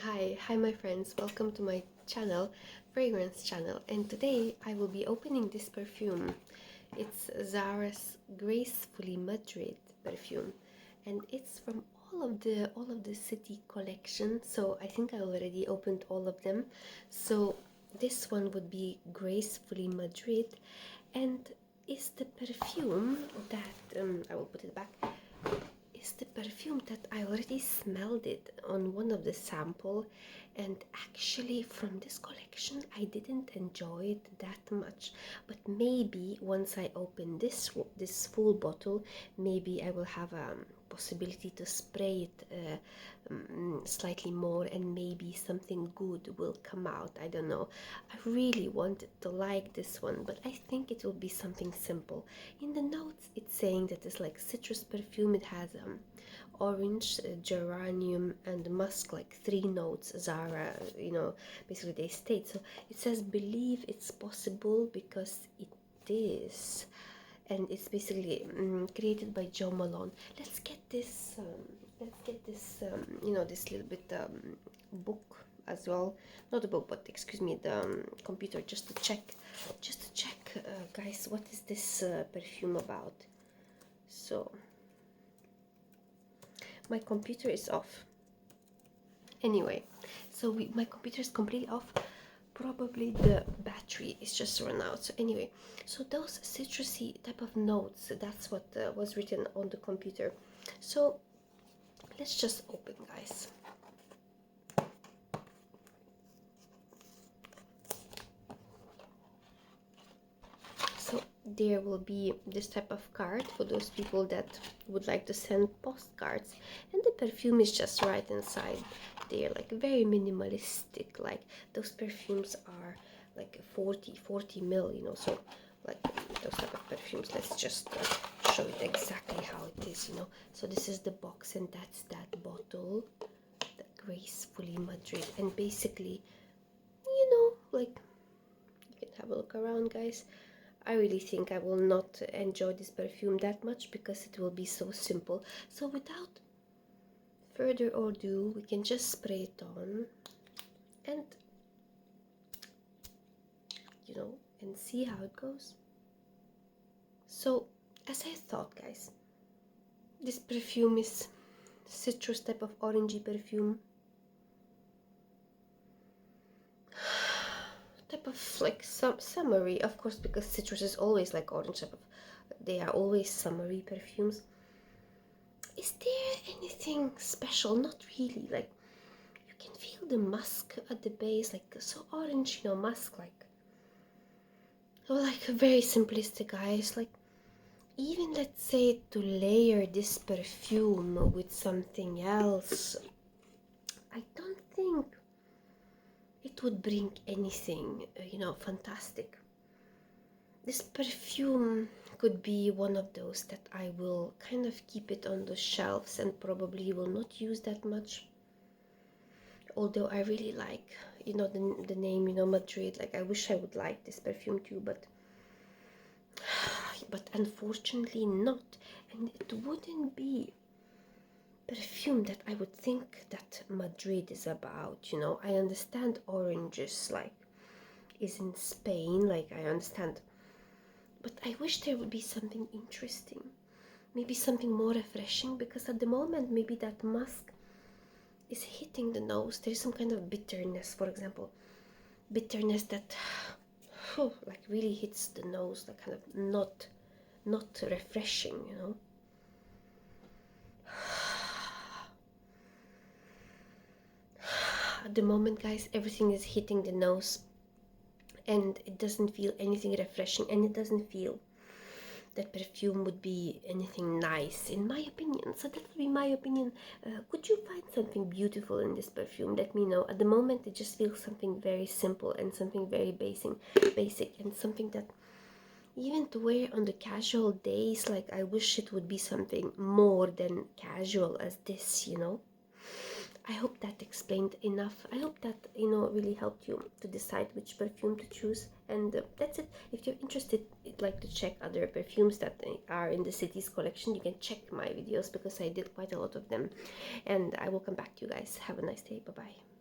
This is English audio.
Hi my friends, welcome to my channel, fragrance channel, and today I will be opening this perfume. It's Zara's Gracefully Madrid perfume, and it's from all of the city collection. So I think I already opened all of them. So this one would be Gracefully Madrid, and is the perfume that I will put it back. Is the perfume that I already smelled it on one of the sample, and actually from this collection I didn't enjoy it that much, but maybe once I open this full bottle, maybe I will have a possibility to spray it slightly more, and maybe something good will come out. I don't know. I really wanted to like this one, but I think it will be something simple. In the notes it's saying that it's like citrus perfume. It has orange, geranium and musk, like 3 notes. Zara, basically they state. So it says believe it's possible because it is, and it's basically created by Joe Malone. Let's get this this little bit book as well, not a book, but excuse me, the computer, just to check guys, what is this perfume about. So my computer is off anyway, so my computer is completely off. Probably the battery is just run out. So anyway, so those citrusy type of notes, that's what was written on the computer. So let's just open, guys. So there will be this type of card for those people that would like to send postcards, and the perfume is just right inside. They're like very minimalistic, like those perfumes are like 40 mil, so like those type of perfumes. Let's just show it exactly how it is. So this is the box, and that's that bottle, the Gracefully Madrid. And basically, like, you can have a look around, guys. I really think I will not enjoy this perfume that much because it will be so simple. So without further ado, we can just spray it on and and see how it goes. So as I thought, guys, this perfume is citrus type of orangey perfume, type of like some summery, of course, because citrus is always like orange type of, they are always summery perfumes. Is there anything special? Not really. Like, you can feel the musk at the base, like so orange, musk, like very simplistic, guys. Like, even let's say to layer this perfume with something else, I don't think it would bring anything fantastic. This perfume could be one of those that I will kind of keep it on the shelves and probably will not use that much. Although I really like, the name, Madrid. Like, I wish I would like this perfume too, but unfortunately not. And it wouldn't be perfume that I would think that Madrid is about. I understand oranges, like, is in Spain, like, I understand. But I wish there would be something interesting, maybe something more refreshing, because at the moment maybe that musk is hitting the nose. There's some kind of bitterness, for example, bitterness that like really hits the nose, like kind of not refreshing, At the moment, guys, everything is hitting the nose, and it doesn't feel anything refreshing, and it doesn't feel that perfume would be anything nice, in my opinion. So that would be my opinion. Could you find something beautiful in this perfume? Let me know. At the moment, it just feels something very simple and something very basic, and something that even to wear on the casual days, like, I wish it would be something more than casual as this. I hope that explained enough. I hope that really helped you to decide which perfume to choose. And that's it. If you're interested, like, to check other perfumes that are in the city's collection, you can check my videos because I did quite a lot of them. And I will come back to you guys. Have a nice day. Bye bye.